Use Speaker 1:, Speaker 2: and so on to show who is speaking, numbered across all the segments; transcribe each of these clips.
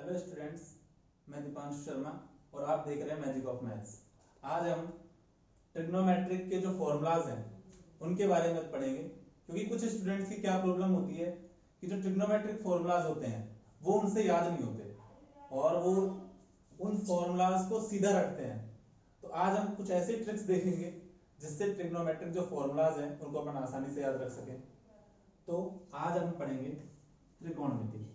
Speaker 1: Hello students, मैं दीपांशु शर्मा और आप देख रहे हैं मैजिक ऑफ मैथ्स। आज हम ट्रिग्नोमेट्रिक के जो फॉर्मूलाज हैं उनके बारे में पढ़ेंगे, क्योंकि कुछ स्टूडेंट्स की क्या प्रॉब्लम होती है कि जो ट्रिग्नोमेट्रिक फॉर्मूलाज होते हैं वो उनसे याद नहीं होते और वो उन फॉर्मूलाज को सीधा रखते हैं। तो आज हम कुछ ऐसे ट्रिक्स देखेंगे जिससे ट्रिग्नोमेट्रिक जो फॉर्मूलाज हैं उनको अपन आसानी से याद रख सकें। तो आज हम पढ़ेंगे त्रिकोणमिति।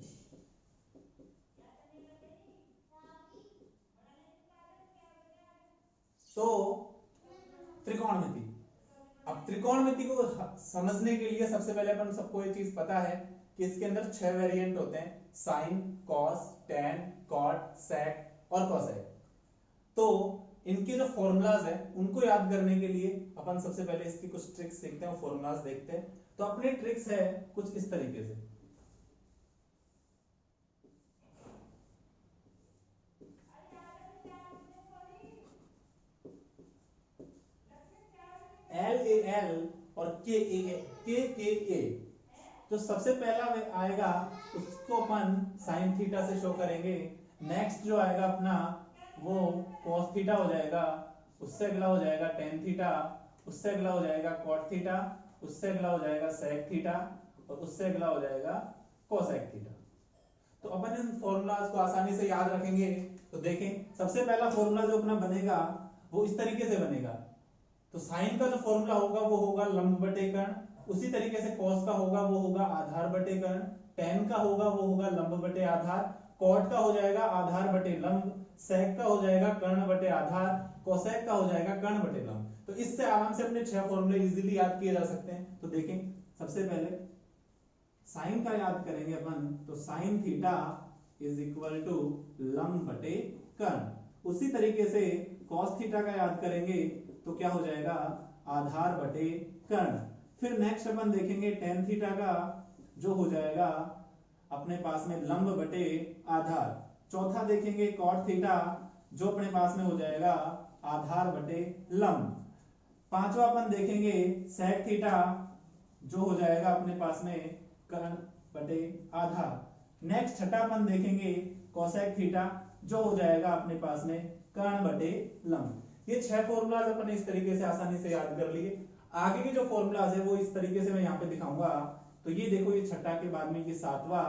Speaker 1: तो त्रिकोणमिति, अब त्रिकोणमिति को समझने के लिए सबसे पहले अपन सबको ये चीज पता है कि इसके अंदर 6 वेरिएंट होते हैं: साइन, कॉस, टैन, कॉट, सेक और कोसेक। तो इनके जो फॉर्मूलाज हैं उनको याद करने के लिए अपन सबसे पहले इसकी कुछ ट्रिक्स सीखते हैं, फॉर्मूलाज देखते हैं। तो अपने ट्रिक्स है कुछ इस तरीके से। LAL और KKA, तो सबसे पहला आएगा उसको अपन साइन थीटा से शो करेंगे। नेक्स्ट जो आएगा अपना वो कॉस थीटा हो जाएगा, उससे अगला हो जाएगा टेन थीटा, उससे अगला हो जाएगा कॉट थीटा, उससे अगला हो जाएगा सेक थीटा और उससे अगला हो जाएगा कोसेक थीटा। तो अपन इन फॉर्मूलाज को आसानी से याद रखेंगे। तो देखें, सबसे पहला फॉर्मूला जो अपना बनेगा वो इस तरीके से बनेगा। तो साइन का जो फॉर्मूला होगा वो होगा लंब बटे कर्ण, उसी तरीके से कॉस का होगा वो होगा आधार बटे कर्ण, टेन का होगा वो होगा लंब बटे आधार, कॉट का हो जाएगा आधार बटे लंब, सेक का हो जाएगा कर्ण बटे आधार, कोसेक का हो जाएगा कर्ण बटे लंब। तो इससे आराम से अपने 6 फॉर्मूले इजीली याद किए जा सकते हैं। तो देखें, सबसे पहले साइन का याद करेंगे अपन, तो sine theta is equal to लंब बटे कर्ण। उसी तरीके से कॉस थीटा का याद करेंगे तो क्या हो जाएगा आधार बटे कर्ण। फिर नेक्स्ट अपन देखेंगे टेन थीटा का, जो हो जाएगा अपने पास में लंब बटे आधार। चौथा देखेंगे कॉट थीटा, जो अपने पास में हो जाएगा आधार बटे लंब। पांचवा अपन देखेंगे सेक थीटा, जो हो जाएगा अपने पास में कर्ण बटे आधार। नेक्स्ट छठा अपन देखेंगे कोसेक थीटा, जो हो जाएगा अपने पास में कर्ण बटे लंब। ये 6 फॉर्मूलाज अपन इस तरीके से आसानी से याद कर लिए। आगे के जो फॉर्मूलाज है वो इस तरीके से मैं यहाँ पे दिखाऊंगा। तो ये देखो, ये छठा के बाद में ये सातवां,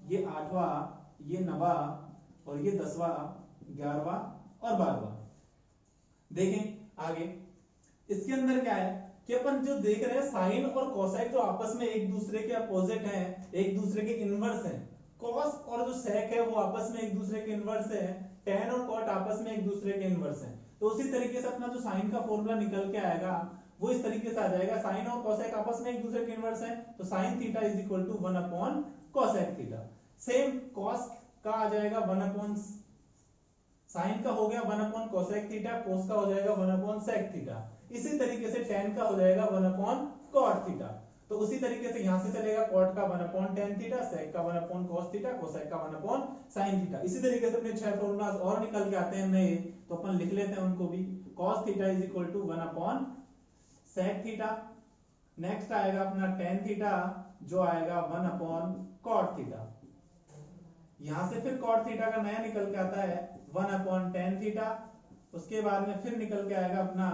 Speaker 1: ये आठवां, ये नवा और ये 10वां, 11वां और 12वां। देखें आगे, इसके अंदर क्या है कि अपन जो देख रहे हैं साइन और कोसेक जो आपस में एक दूसरे के अपोजिट हैं, एक दूसरे के इनवर्स हैं। कॉस और जो सेक है वो आपस में एक दूसरे के इनवर्स हैं। टेन और कॉट आपस में एक दूसरे के इनवर्स हैं। तो उसी तरीके से अपना जो साइन का फॉर्मूला निकल के आएगा वो इस तरीके से आ जाएगा। साइन और कोसेक आपस में एक दूसरे के इनवर्स हैं, तो sine theta is equal to 1 upon cosec theta. Same cos का आ जाएगा 1 अपॉन साइन का हो गया 1 अपॉन कोसेक थीटा, कोस का हो जाएगा 1 अपॉन सेक थीटा। इसी तरीके से टेन का हो जाएगा 1 अपॉन कॉट थीटा। तो उसी तरीके से यहां से चलेगा कॉट का 1 अपॉन टेन थीटा, सेक का 1 अपॉन कोस थीटा, कोसेक का 1 अपॉन साइन थीटा। इसी तरीके से अपने 6 फॉर्मूलाज और निकल के आते हैं नए, तो अपन लिख लेते हैं उनको भी। Cos theta is equal to 1 upon sec theta. Next आएगा अपना टेन थीटा, जो आएगा 1 अपॉन कॉट थीटा। यहां से फिर कॉट थीटा का नया निकल के आता है 1 अपॉन टेन थीटा। उसके बाद में फिर निकल के आएगा अपना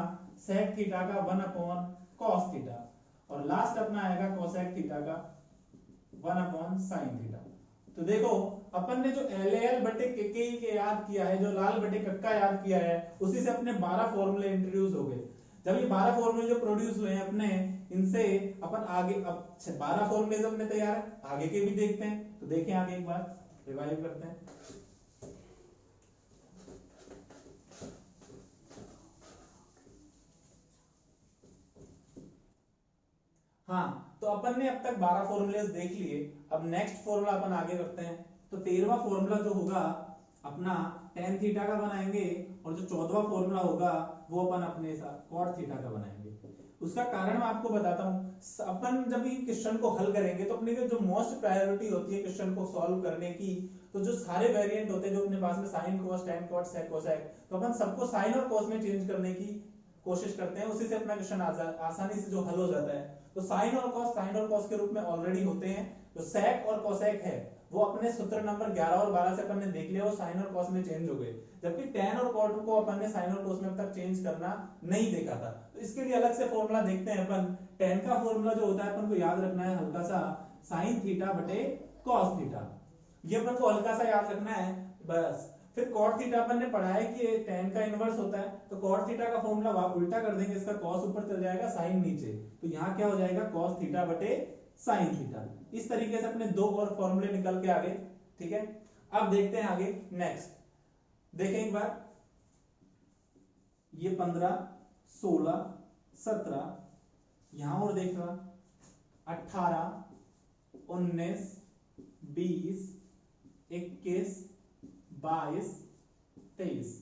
Speaker 1: सेक थीटा का 1 अपॉन कॉस थीटा। और लास्ट अपना आएगा कोसेक थीटा का 1 अपॉन साइन थीटा। तो देखो, अपन ने जो LAL बटे KKE के याद किया है, जो लाल बटे कक्का याद किया है, उसी से अपने 12 फॉर्मूले इंट्रोड्यूस हो गए। जब ये 12 फॉर्मूले जो प्रोड्यूस हुए हैं अपने, इनसे अपन आगे, अब 12 फॉर्मूले जब अपने तैयार है, आगे के भी देखते हैं। तो देखें आगे एक बार रिवाइव करते हैं। हाँ, तो अपन ने अब तक 12 फॉर्मूले देख लिए। अब नेक्स्ट फॉर्मूला अपन आगे रखते हैं। तो 13वां फॉर्मूला जो होगा अपना टेन थीटा का बनाएंगे, और जो 14वां फॉर्मूला होगा वो अपन अपने साथ कॉट थीटा का बनाएंगे। उसका कारण मैं आपको बताता हूं। अपन जब ये क्वेश्चन को हल करेंगे तो अपने जो मोस्ट प्रायोरिटी होती है क्वेश्चन को सॉल्व करने की, तो जो सारे वेरिएंट होते हैं जो अपने पास में साइन, कोस, टेन, कॉट, सेक, कोसेक, तो अपन सबको साइन और कोस में चेंज करने की कोशिश करते हैं। उसी से अपना क्वेश्चन आसानी से जो हल हो जाता है। तो साइन और कॉस के रूप में ऑलरेडी होते हैं। तो सेक और कोसेक है वो अपने सूत्र नंबर 11 और 12 से अपन ने देख लिया, वो साइन और कॉस में चेंज हो गए, जबकि tan और cot को अपन ने साइन और कोस में अब तक चेंज करना नहीं देखा था। तो इसके लिए अलग से फॉर्मूला देखते हैं अपन। tan का फॉर्मूला जो होता है अपन को याद रखना है हल्का सा, साइन थीटा बटे कॉस थीटा, ये अपन को हल्का सा याद रखना है बस। फिर cot थीटा अपन ने पढ़ा है कि tan का इनवर्स होता है, तो cot थीटा का फॉर्मूला उल्टा कर देंगे, इसका cos ऊपर चल जाएगा, साइन नीचे, तो यहाँ क्या हो जाएगा cos थीटा बटे साइन थीटा। इस तरीके से अपने दो और फॉर्मूले निकल के आ गए, ठीक है। अब देखते हैं आगे नेक्स्ट, देखें एक बार, ये 15, 16, 17, यहां और देखना 18, 19, 20, 21, 22, 23।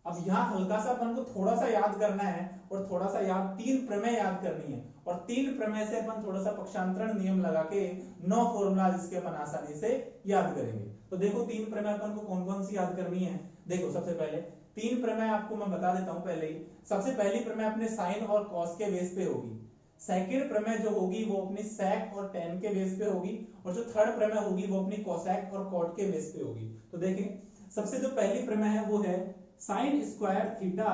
Speaker 1: अब यहां हल्का सा अपन को थोड़ा सा याद करना है, और थोड़ा सा याद, तीन प्रमेय याद करनी है, और तीन प्रमेय से अपन थोड़ा सा पक्षांतरण नियम लगा के 9 फॉर्मूला जिसके अपन आसानी से याद करेंगे। तो देखो तीन प्रमेय अपन को कौन कौन सी याद करनी है। देखो सबसे पहले तीन प्रमेय आपको मैं बता देता हूं पहले ही। सबसे पहली प्रमेय अपने साइन और कॉस के बेस पे होगी। सेकंड प्रमेय जो होगी वो अपनी सेक और टेन के बेस पे होगी, और जो थर्ड प्रमेय होगी वो अपनी कोसेक और कॉट के बेस पे होगी। तो देखें सबसे जो पहली प्रमेय है वो है sine square theta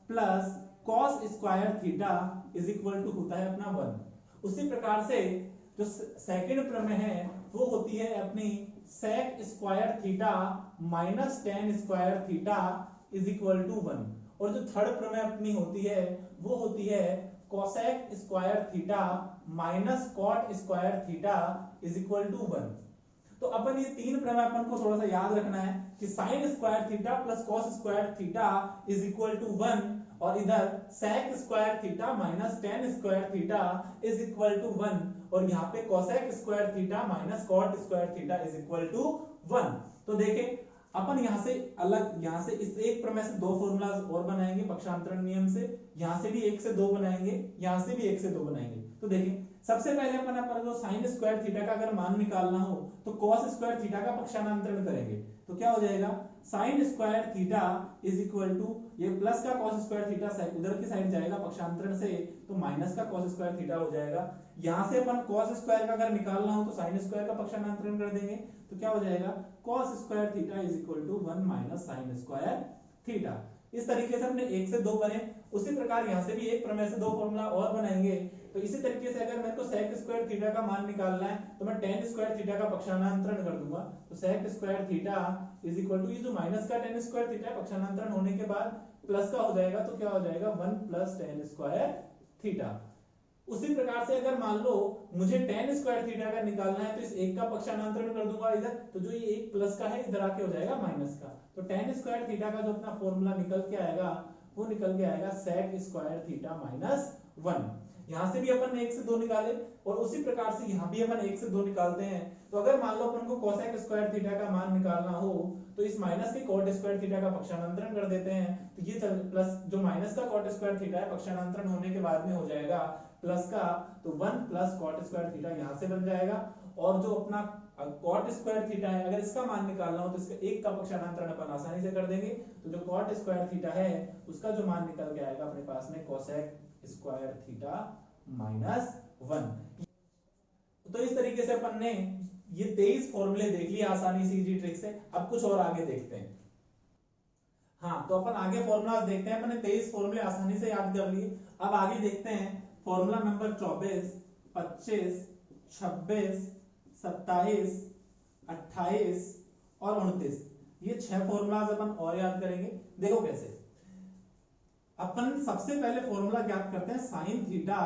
Speaker 1: plus cos square theta is equal to होता है अपना 1। उसी प्रकार से जो सेकंड प्रमेय है वो होती है अपनी sec square theta minus tan square theta is equal to 1, और जो थर्ड प्रमेय अपनी होती है वो होती है cosec square theta minus cot square theta is equal to 1। तो अपन ये तीन प्रमेय अपन को थोड़ा सा याद रखना है कि sine square theta plus cos square theta is equal to 1, और इधर sec square theta minus tan square theta is equal to 1, और यहाँ पे cosec square theta minus cot square theta is equal to 1। तो देखें अपन यहाँ से अलग, यहाँ से इस एक प्रमेय से दो फॉर्मूला और बनाएंगे पक्षांतरण नियम से, यहाँ से भी एक से दो बनाएंगे, यहाँ से भी एक से दो बनाएंगे। तो देखिए सबसे पहले अपन को साइन स्क्वायर थीटा का अगर मान निकालना हो तो कॉस स्क्वायर थीटा का पक्षांतरण करेंगे, तो क्या हो जाएगा sine square theta is equal to ये प्लस का कॉस स्क्वायर थीटा उधर की साइड जाएगा पक्षांतरण से, तो माइनस का कॉस स्क्वायर थीटा हो जाएगा। यहां से अपन कॉस स्क्वायर का अगर निकालना हो तो साइन स्क्वायर का पक्षांतरण कर देंगे, तो क्या हो जाएगा cos square theta is equal to 1 minus sine square theta. इस तरीके से हमने एक से दो बने। उसी प्रकार यहाँ से भी एक प्रमेय से दो फॉर्मूला और बनाएंगे। तो इसी तरीके से अगर मेरे को सेक स्क्वायर थीटा का मान निकालना है तो मैं टेन स्क्वायर थीटा का पक्षांतरण कर दूंगा, तो sec square theta is equal to ये जो माइनस का टेन स्क्वायर थीटा पक्षांतरण होने के बाद प्लस का हो जाएगा, तो क्या हो जाएगा 1 प्लस टेन स्क्वायर थीटा। उसी प्रकार से अगर मान लो मुझे टेन स्क्वायर थीटा का निकालना है तो इस एक का पक्षांतरण कर दूंगा इधर, तो जो ये एक प्लस का है इधर आके हो जाएगा माइनस का, तो टेन स्क्वायर थीटा का जो अपना फॉर्मूला निकल के आएगा वो निकल के आएगा सेक स्क्वायर थीटा माइनस 1। यहां से भी अपन ने एक से दो निकाले, और उसी प्रकार से यहाँ भी अपन एक से दो निकालते हैं। तो अगर मान लो अपन को कोसेक स्क्वायर थीटा का मान निकालना हो तो इस माइनस के कॉट स्क्वायर थीटा का पक्षांतरण कर देते हैं, तो ये प्लस जो माइनस का कॉट स्क्वायर थीटा है पक्षांतरण होने के बाद में हो जाएगा प्लस का, तो 1 प्लस कॉट स्क्वायर थीटा यहाँ से बन जाएगा। और जो अपना कॉट स्क्वायर थीटा है अगर इसका मान निकालना हो तो इसका एक का पक्षांतरण अपन आसानी से कर देंगे, तो जो कॉट स्क्वायर थीटा है उसका जो मान निकल के आएगा अपने पास में कोसेक स्क्वायर थीटा माइनस 1। तो इस तरीके से अपन ने ये 23 फॉर्मूले देख लिए आसानी से इजी ट्रिक से। अब कुछ और आगे देखते हैं। हाँ, तो अपन आगे फॉर्मूला देखते हैं। अपन ने 23 फॉर्मूले आसानी से याद कर लिए। अब आगे देखते हैं फॉर्मूला नंबर 24, 25, 26, 27, 28 और 29। ये 6 फॉर्मूलाज अपन और याद करेंगे। देखो कैसे, अपन सबसे पहले फॉर्मूला ज्ञात करते हैं साइन थीटा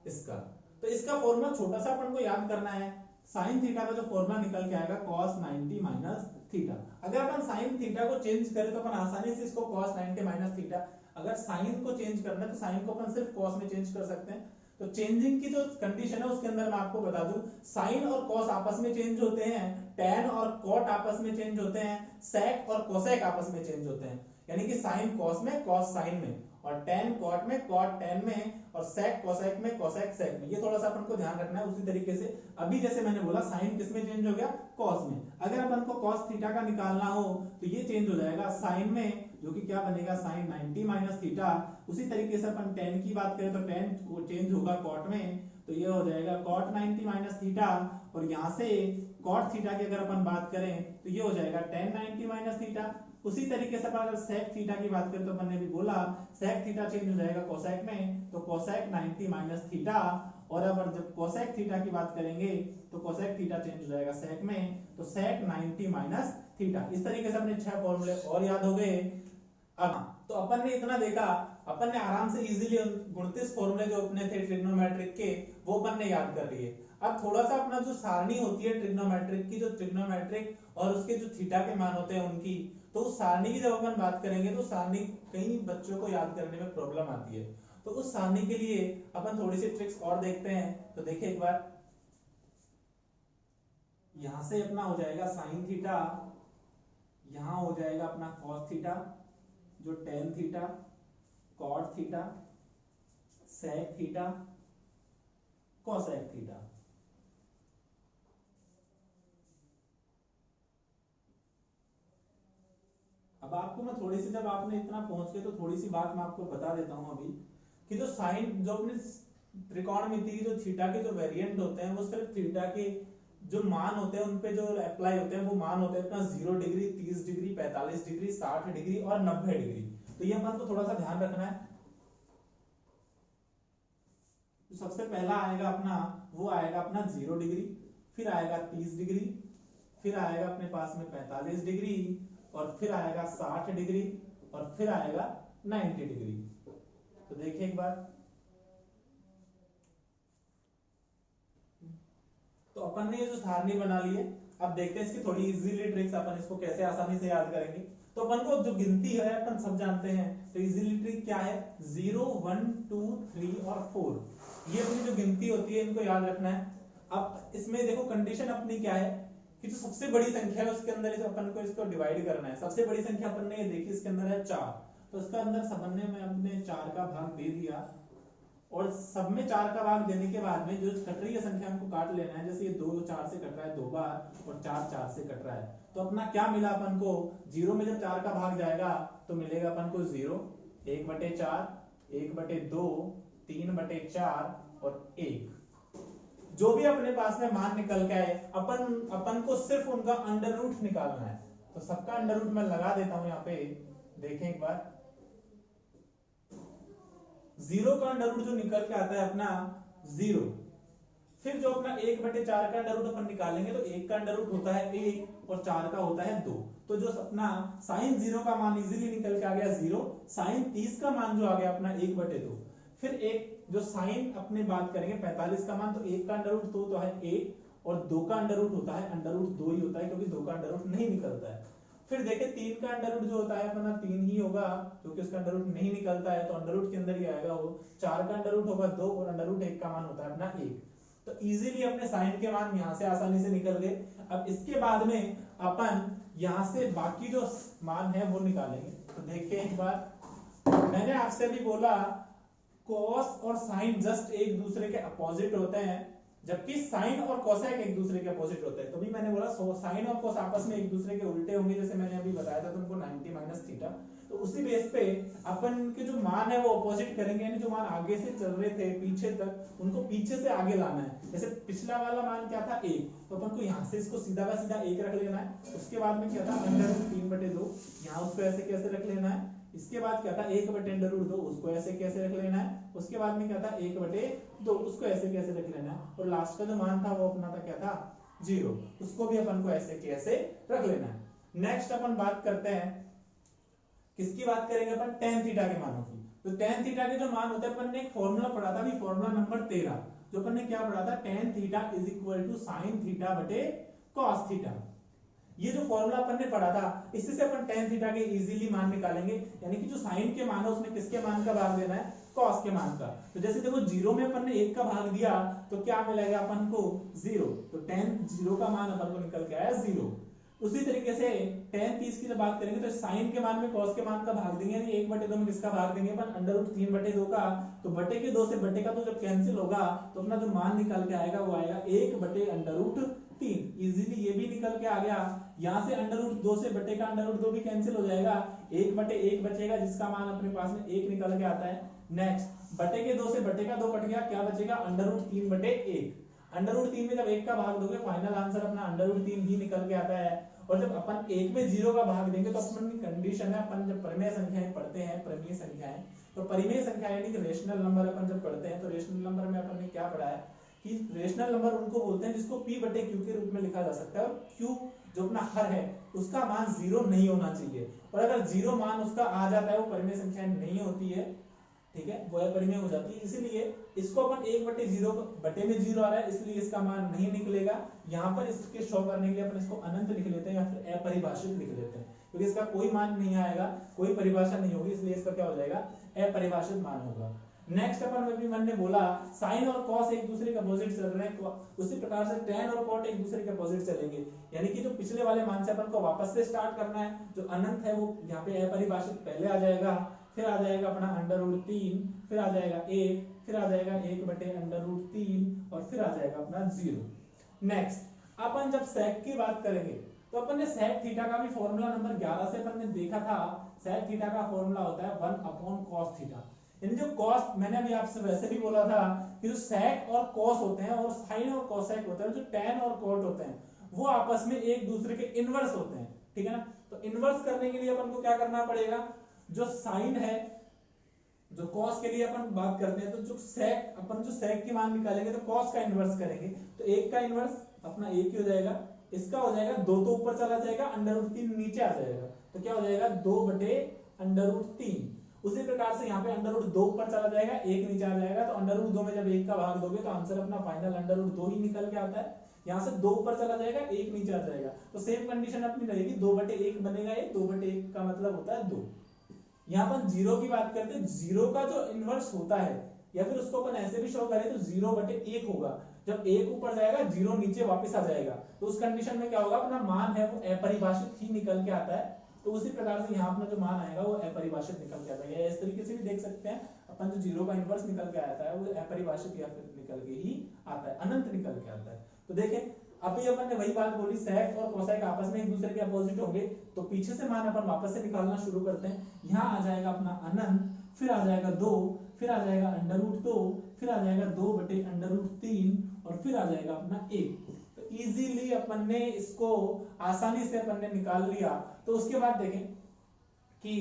Speaker 1: इसका। तो इसका फॉर्मूला छोटा सा अपन को याद करना है। साइन थीटा का जो फॉर्मूला निकल के आएगा cos 90 माइनस थीटा। अगर अपन साइन थीटा को चेंज करें तो अपन आसानी से इसको cos 90 माइनस थीटा, अगर साइन को चेंज करना है तो साइन को अपन सिर्फ cos में चेंज कर सकते हैं। तो चेंजिंग की जो कंडीशन है उसके अंदर मैं आपको बता दूं, साइन और cos आपस में चेंज होते हैं, tan और cot आपस में चेंज होते हैं, sec और cosec आपस में चेंज होते हैं। यानी कि साइन cos में, cos साइन में, और tan cot में, cot tan में, और sec cosec में, cosec sec में। ये थोड़ा सा अपन को ध्यान रखना है। उसी तरीके से अभी जैसे मैंने बोला साइन किस में चेंज हो गया, cos में। अगर अपन को cos थीटा का निकालना हो तो ये चेंज हो जाएगा साइन में, जो कि क्या बनेगा साइन 90 माइनस थीटा। उसी तरीके से अपन tan की बात करें तो tan चेंज होगा cot में, तो ये हो जाएगा cot 90 माइनस थीटा। और यहाँ से कॉट थीटा की अगर अपन बात करें तो ये हो जाएगा tan 90 माइनस थीटा। उसी तरीके से अपन अगर sec थीटा की बात करें तो अपन ने भी बोला sec थीटा चेंज हो जाएगा cosec में, तो cosec 90 माइनस थीटा। और अब जब cosec थीटा की बात करेंगे तो cosec थीटा चेंज हो जाएगा sec में, तो sec 90 माइनस थीटा। इस तरीके से अपने 6 फॉर्मूले और याद हो गए। अब तो अपन ने इतना देखा, अपन ने आराम से इजीली 29 फॉर्मूले जो अपने थे ट्रिग्नोमेट्रिक के वो अपन ने याद कर लिए। अब थोड़ा सा अपना जो सारणी होती है ट्रिग्नोमेट्रिक की, जो ट्रिग्नोमेट्रिक और उसके जो थीटा के मान होते हैं उनकी, तो उस सारणी की जब अपन बात करेंगे तो सारणी कई बच्चों को याद करने में प्रॉब्लम आती है। तो उस सारणी के लिए अपन थोड़ी सी ट्रिक्स और देखते हैं। तो देखिए एक बार, यहां से अपना हो जाएगा साइन थीटा, यहां हो जाएगा अपना कॉस थीटा, जो tan theta, cot theta, sec theta, cosec theta. अब आपको मैं थोड़ी सी, जब आपने इतना पहुंच गए तो थोड़ी सी बात मैं आपको बता देता हूं अभी, कि जो साइन, जो अपने त्रिकोणमिति की जो थीटा के जो वेरिएंट होते हैं वो सिर्फ थीटा के जो मान होते हैं उनपे जो अप्लाई होते हैं वो मान होते हैं अपना 0 डिग्री, 30 डिग्री, 45 डिग्री, 60 डिग्री और 90 डिग्री। तो ये अपन को थोड़ा सा ध्यान रखना है। तो सबसे पहला आएगा अपना, वो आएगा अपना 0 डिग्री, फिर आएगा 30 डिग्री, फिर आएगा अपने पास में 45 डिग्री, और फिर आएगा 60 डिग्री, और फिर आएगा 90 डिग्री। तो देखिए एक बार, तो अपन ने ये जो सारणी बना ली है, अब देखते हैं इसकी थोड़ी इजीली ट्रिक्स, अपन इसको कैसे आसानी से याद करेंगे। तो अपन को जो गिनती है अपन सब जानते हैं, तो इजीली ट्रिक क्या है, 0, 1, 2, 3 और 4, ये अपनी जो गिनती होती है इनको याद रखना है। अब इसमें देखो कंडीशन अपनी क्या है, कि जो सबसे बड़ी संख्या है उसके अंदर अपन को इसको डिवाइड करना है। सबसे बड़ी संख्या अपन ने ये देखी, इसके अंदर है 4, तो इसका अंदर सबने में अपने 4 का भाग दे दिया, और सब में 4 का भाग देने के बाद में जो कट रही है संख्या हमको काट लेना है। जैसे ये 2 4 से कट रहा है 2 बार, और 4 4 से कट रहा है, तो अपना क्या मिला अपन को, 0 में जब 4 का भाग जाएगा तो मिलेगा अपन को 0, 1/4, 1/2, 3/4 और 1। जो भी अपने पास में मान निकल के आए, अपन को सिर्फ उनका अंडर रूट निकालना है। तो सबका अंडर रूट मैं लगा देता हूं यहाँ पे, देखें एक बार। 0 का अंडर रूट जो निकल के आता है अपना 0, फिर जो अपना 1/4 का अंडर रूट अपन निकालेंगे, तो 1 का अंडर रूट होता है 1 और 4 का होता है 2। तो जो अपना साइन 0 का मान इजीली निकल के आ गया 0, साइन 30 का मान जो आ गया अपना 1/2, फिर एक जो साइन अपने बात करेंगे 45 का मान, तो 1 का अंडर रूट 2 तो है 1, और 2 का अंडर रूट होता है अंडर रूट 2 ही होता है, क्योंकि 2 का अंडर रूट नहीं निकलता है। फिर देखें 3 का अंडर रूट जो होता है अपना 3 ही होगा, क्योंकि उसका अंडर रूट नहीं निकलता है, तो अंडर रूट के अंदर ही आएगा वो। 4 का अंडर रूट होगा 2, और अंडर रूट 1 का मान होता है अपना 1। तो इजीली अपने साइन के मान यहां से आसानी से निकल गए। अब इसके बाद में अपन यहां से बाकी जो मान है वो निकालेंगे। तो देखिए एक बार, मैंने आपसे भी बोला कॉस और साइन जस्ट एक दूसरे के अपोजिट होते हैं, जबकि साइन और कोसेक एक दूसरे के अपोजिट होते हैं। तो भी मैंने बोला साइन और कोस आपस में एक दूसरे के उल्टे होंगे, जैसे मैंने अभी बताया था तुमको 90 माइनस थीटा। तो उसी बेस पे अपन के जो मान है वो अपोजिट करेंगे, यानी जो मान आगे से चल रहे थे पीछे तक, उनको पीछे से आगे लाना है। जैसे पिछला वाला मान क्या था 1, तो अपन को यहाँ से इसको सीधा का सीधा 1 रख लेना है। उसके बाद में क्या था अंडर रूट 3/2, यहाँ उसको ऐसे कैसे रख लेना है। इसके बाद क्या था 1/√2, उसको ऐसे कैसे रख लेना है। उसके बाद में क्या था 1/2, उसको ऐसे कैसे रख लेना है। और लास्ट का जो मान था वो अपना था क्या था 0, उसको भी अपन को ऐसे कैसे रख लेना है। नेक्स्ट अपन बात करते हैं, किसकी बात करेंगे अपन, tan थीटा के मानों की। तो tan थीटा के जो मान होते हैं, अपन ने एक फॉर्मूला पढ़ा था, फॉर्मूला नंबर 13, जो अपन ने क्या पढ़ा था, tan theta is equal to sine theta बटे कॉस थीटा। ये जो फॉर्मूला अपन ने पढ़ा था, इससे से अपन tan थीटा के इजीली मान निकालेंगे, यानी कि जो साइन के मान है उसमें किसके मान का भाग देना है, कॉस के मान का। तो जैसे देखो 0 में अपन ने 1 का भाग दिया, तो क्या मिलेगा अपन को 0, तो tan 0 का मान अपन को निकल के आया 0। उसी तरीके से tan 30 की जब बात करेंगे, तो साइन के मान में कॉस के मान का भाग देंगे, यानी 1/2 में किसका भाग देंगे अपन, अंडर रूट 3/2 का। तो बटे के 2 से बटे का तो जब कैंसिल होगा, तो अपना जो मान निकल के आएगा वो आएगा 1/√3। इजीली ये भी निकल के आ गया। यहाँ से अंडर रूट 2 से बटे का अंडर रूट 2 भी कैंसिल हो जाएगा, 1/1 बचेगा, जिसका मान अपने पास में 1 निकल के आता है। नेक्स्ट बटे के 2 से बटे का 2 कट गया, क्या बचेगा अंडर रूट 3/1। अंडर रूट 3 में जब 1 का भाग दोगे फाइनल आंसर अपना अंडर रूट 3 ही निकल के आता है। और जब अपन 1 में 0 का भाग देंगे तो अपन की कंडीशन है, अपन जब परिमेय संख्याएं पढ़ते हैं, परिमेय संख्याएं, तो परिमेय संख्या यानी कि रेशनल नंबर अपन जब पढ़ते हैं तो रेशनल नंबर में अपन ने क्या पढ़ा है कि रेशनल नंबर उनको बोलते हैं जिसको p बटे q के रूप में लिखा जा सकता है, और q जो अपना हर है उसका मान 0 नहीं होना चाहिए, और अगर 0 मान उसका आ जाता है वो परिमेय संख्या नहीं होती है, ठीक है, वो अपरिमेय हो जाती है। इसीलिए इसको अपन 1/0 बटे में 0 आ रहा है इसलिए इसका मान नहीं निकलेगा। यहाँ पर इसके शो करने के लिए अपन इसको अनंत लिख लेते हैं या फिर अपरिभाषित लिख लेते हैं, क्योंकि इसका कोई मान नहीं आएगा, कोई परिभाषा नहीं होगी, इसलिए इसका क्या हो जाएगा, अपरिभाषित मान होगा। नेक्स्ट अपन ने बोला साइन और कॉस एक दूसरे के अपोजिट चल रहे हैं, उसी प्रकार से टेन और कॉट एक दूसरे के अपोजिट चलेंगे, यानी कि जो पिछले वाले मान से अपन को वापस से स्टार्ट करना है, जो अनंत है वो यहाँ पे अपरिभाषित पहले आ जाएगा, फिर आ जाएगा अपना अंडर रूट 3, फिर आ जाएगा 1, फिर आ जाएगा 1/√3 और फिर आ जाएगा अपना 0। नेक्स्ट अपन जब सेक की बात करेंगे तो अपन ने सेक थीटा का भी फॉर्मूला नंबर 11 से अपन ने देखा था। सेक थीटा का फॉर्मूला होता है 1/cos थीटा, यानी जो कॉस मैंने अभी आपसे वैसे भी बोला था कि जो सेक और कॉस होते हैं और साइन और कोसेक होते हैं, जो टेन और कोट होते हैं वो आपस में एक दूसरे के इनवर्स होते हैं, ठीक है ना। तो इनवर्स करने के लिए अपन को क्या करना पड़ेगा, जो साइन है, जो कॉस के लिए अपन बात करते हैं तो जो सेक, अपन जो सेक की मान निकालेंगे तो कॉस का इनवर्स करेंगे, तो 1 का इनवर्स अपना 1 ही हो जाएगा, इसका हो जाएगा 2 तो ऊपर चला जाएगा, अंडर रूट 3 नीचे आ जाएगा, तो क्या हो जाएगा 2/√3। उसी प्रकार से यहाँ पे अंडर रूट 2 ऊपर चला जाएगा, 1 नीचे आ जाएगा, तो अंडर रूट 2 में जब 1 का भाग दोगे तो आंसर अपना फाइनल अंडर रूट 2 ही निकल के आता है। यहाँ से 2 ऊपर चला जाएगा, 1 नीचे आ जाएगा, तो सेम कंडीशन अपनी रहेगी, 2/1 बनेगा, ये 2/1 का मतलब होता है 2। यहाँ पर 0 की बात करते हैं, 0 का जो इनवर्स होता है या फिर उसको अपन ऐसे भी शो करें तो 0/1 होगा, जब 1 ऊपर जाएगा 0 नीचे वापस आ जाएगा, तो उस कंडीशन में क्या होगा, अपना मान है वो अपरिभाषित ही निकल के आता है। तो उसी प्रकार से यहाँ अपना जो मान आएगा वो अपरिभाषित निकल के आता है, इस तरीके से भी देख सकते हैं अपन जो 0 का इनवर्स निकल के आता है वो अपरिभाषित या फिर निकल के ही आता है, अनंत निकल के आता है। तो देखें अभी अपन ने वही बात बोली, सेक और कोसेक आपस में एक दूसरे के अपोजिट होंगे, तो पीछे से मान अपन वापस से निकालना शुरू करते हैं। यहाँ आ जाएगा अपना अनंत, फिर आ जाएगा 2, फिर आ जाएगा अंडर रूट 2, फिर आ जाएगा 2/√3 और फिर आ जाएगा अपना 1। तो इजीली अपन ने इसको आसानी से अपन ने निकाल लिया। तो उसके बाद देखें कि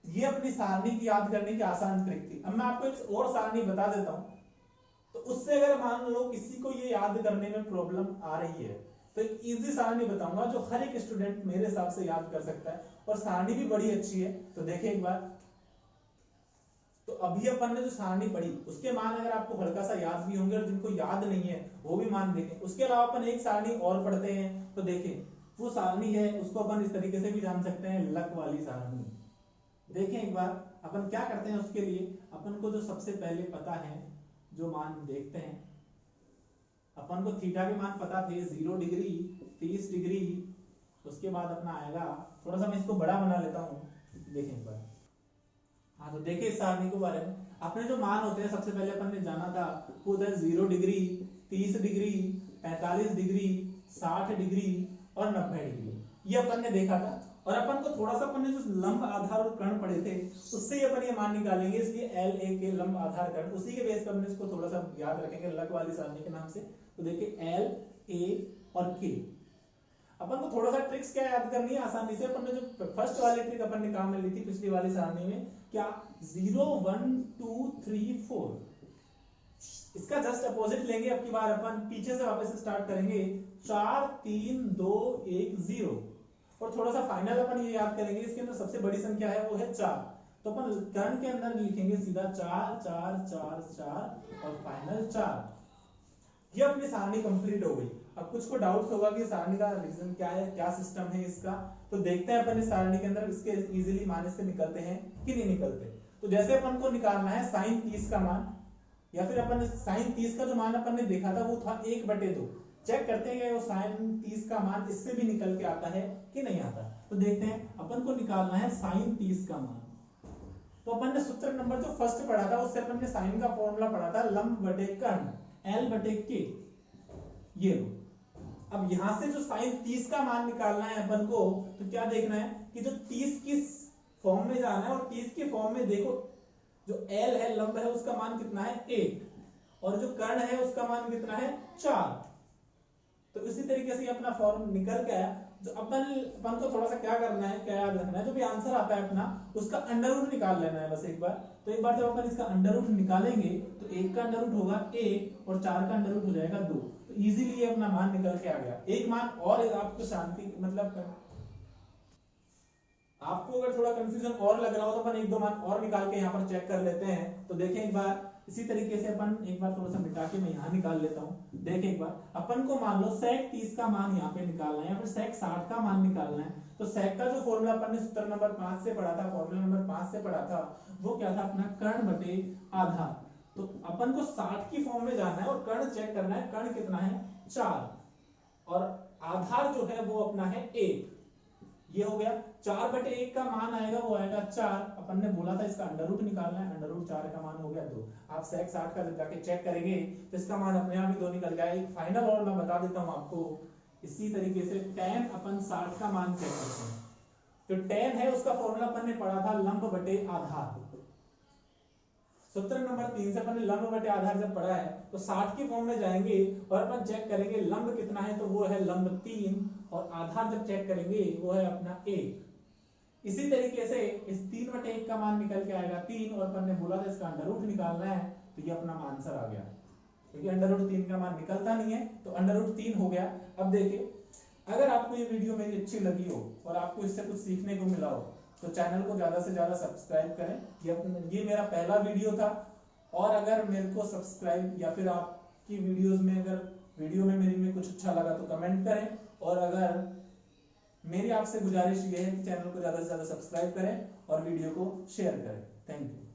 Speaker 1: ये अपनी सारणी की याद करने की आसान ट्रिक थी। अब मैं आपको एक और सारणी बता देता हूं, तो उससे अगर मान लो किसी को ये याद करने में प्रॉब्लम आ रही है तो एक इजी सारणी बताऊंगा जो हर एक स्टूडेंट मेरे हिसाब से याद कर सकता है, और सारणी भी बड़ी अच्छी है। तो देखें एक बार, तो अभी अपन ने जो सारणी पढ़ी उसके मान अगर आपको हल्का सा याद भी होंगे और जिनको याद नहीं है वो भी मान देखें। उसके अलावा अपन एक सारणी और पढ़ते हैं, तो देखें वो सारणी है उसको अपन इस तरीके से भी जान सकते हैं, लक वाली सारणी। देखें एक बार अपन क्या करते हैं, उसके लिए अपन को जो सबसे पहले पता है जो मान देखते हैं, अपन को थीटा के मान पता थे 0 डिग्री 30 डिग्री, उसके बाद अपना आएगा, थोड़ा सा मैं इसको बड़ा बना लेता हूं, देखें एक बार। हाँ तो देखिए इस सारणी के बारे में अपने जो मान होते हैं सबसे पहले अपन ने जाना था वो उधर 0 डिग्री 30 डिग्री 45 डिग्री 60 डिग्री और 90 डिग्री, ये अपन ने देखा था। और अपन को थोड़ा सा अपन ने जो लंब आधार और कर्ण पढ़े थे उससे ही अपन ये मान निकालेंगे, इसलिए एल ए के लंब आधार कर्ण उसी के बेस पर अपन इसको थोड़ा सा याद रखेंगे लक वाली सारणी के नाम से। तो देखिए एल ए और के, अपन को थोड़ा सा ट्रिक्स क्या याद करनी है आसानी से। अपन ने जो फर्स्ट वाली ट्रिक अपन ने काम में ली थी पिछली वाली सारणी में, क्या 0 1 2 3 4, इसका जस्ट अपोजिट लेंगे। अब की बार अपन पीछे से वापस स्टार्ट करेंगे, 4 3 2 1 0, और थोड़ा सा फाइनल अपन ये याद करेंगे, इसके अंदर सबसे बड़ी संख्या है वो है 4, तो अपन कर्ण के अंदर लिखेंगे सीधा 4 4 4 4 और फाइनल 4। ये अपनी सारणी कंप्लीट हो गई। अब कुछ को डाउट होगा कि सारणी का रीजन क्या है, क्या सिस्टम है इसका, तो देखते हैं अपन इस सारणी के अंदर इसके इजीली मान इससे निकलते हैं कि नहीं निकलते। तो जैसे अपन को निकालना है साइन 30 का मान, या फिर अपन साइन 30 का जो मान अपन ने देखा था वो था 1/2, चेक करते हैं कि वो साइन 30 का मान इससे भी निकल के आता है कि नहीं आता। तो देखते हैं अपन को निकालना है साइन 30 का मान। तो अपन ने सूत्र नंबर जो फर्स्ट पढ़ा था उससे अपन ने साइन का फॉर्मूला पढ़ा था लंब बटे कर्ण L/K, ये लो। अब यहां से जो साइन 30 का मान निकालना है अपन को, तो क्या देखना है कि जो 30 की फॉर्म में जाना है, और 30 की फॉर्म में देखो जो L है लंब है उसका मान कितना है 1, और जो कर्ण है उसका मान कितना है 4। तो इसी तरीके से अपना फॉर्म निकल के आया। जो अपन को थोड़ा सा क्या करना है, क्या याद रखना है, जो भी आंसर आता है अपना उसका अंडर रूट निकाल लेना है बस एक बार। तो एक बार जब अपन इसका अंडर रूट निकालेंगे तो 1 का अंडर रूट होगा 1 और 4 का अंडर रूट हो जाएगा 2। तो इजीली ये अपना मान निकल के आ गया। एक मान और आपको शांति मतलब आपको अगर थोड़ा कंफ्यूजन और लग रहा हो तो अपन 1-2 मान और निकाल के यहाँ पर चेक कर लेते हैं। तो देखें एक बार इसी तरीके से अपन एक बार थोड़ा सा मिटा के मैं यहाँ निकाल लेता हूँ। देखें एक बार अपन को मान लो sec 30 का मान यहाँ पे निकालना है या फिर sec 60 का मान निकालना है। तो sec का जो फॉर्मूला अपन ने सूत्र नंबर 5 से पढ़ा था, फॉर्मूला नंबर 5 से पढ़ा था, वो क्या था अपना कर्ण बटे आधार। तो अपन को 60 की फॉर्म में जाना है और कर्ण चेक करना है। कर्ण कितना है 4 और आधार जो है वो अपना है 1। ये हो गया 4/1 का मान आएगा वो आएगा 4। अपन ने बोला था इसका अंडर रूट निकालना है, अंडर रूट 4 का मान हो गया 2। आप sec 60 का जब जाके चेक करेंगे तो इसका मान अपने आप ही 2 निकल गया। एक फाइनल और मैं बता देता हूं आपको, इसी तरीके से tan अपन 60 का मान चेक करते हैं। जो tan है उसका फॉर्मूला अपन ने पढ़ा था लंब बटे आधार। सूत्र नंबर 3 से अपन ने लंब बटे आधार जब पढ़ा है तो 60 की फॉर्म में जाएंगे और अपन चेक करेंगे लंब कितना है, तो वो है लंब 3 और आधार जब चेक करेंगे वो है अपना 1। इसी तरीके से इस 3/1 का मान निकल के आएगा 3 और अपन ने बोला था इसका अंडर रूट निकालना है। तो ये अपना आंसर आ गया, क्योंकि अंडर रूट 3 का मान निकलता नहीं है तो अंडर रूट 3 हो गया। अब देखिए अगर आपको ये वीडियो मेरी अच्छी लगी हो और आपको इससे कुछ सीखने को मिला हो तो चैनल को ज्यादा से ज्यादा सब्सक्राइब करें। ये मेरा पहला वीडियो था और अगर मेरे को सब्सक्राइब या फिर आपकी वीडियोस में अगर वीडियो में मेरी में कुछ अच्छा लगा तो कमेंट करें। और अगर मेरी आपसे गुजारिश ये है कि चैनल को ज्यादा से ज्यादा सब्सक्राइब करें और वीडियो को शेयर करें। Thank you.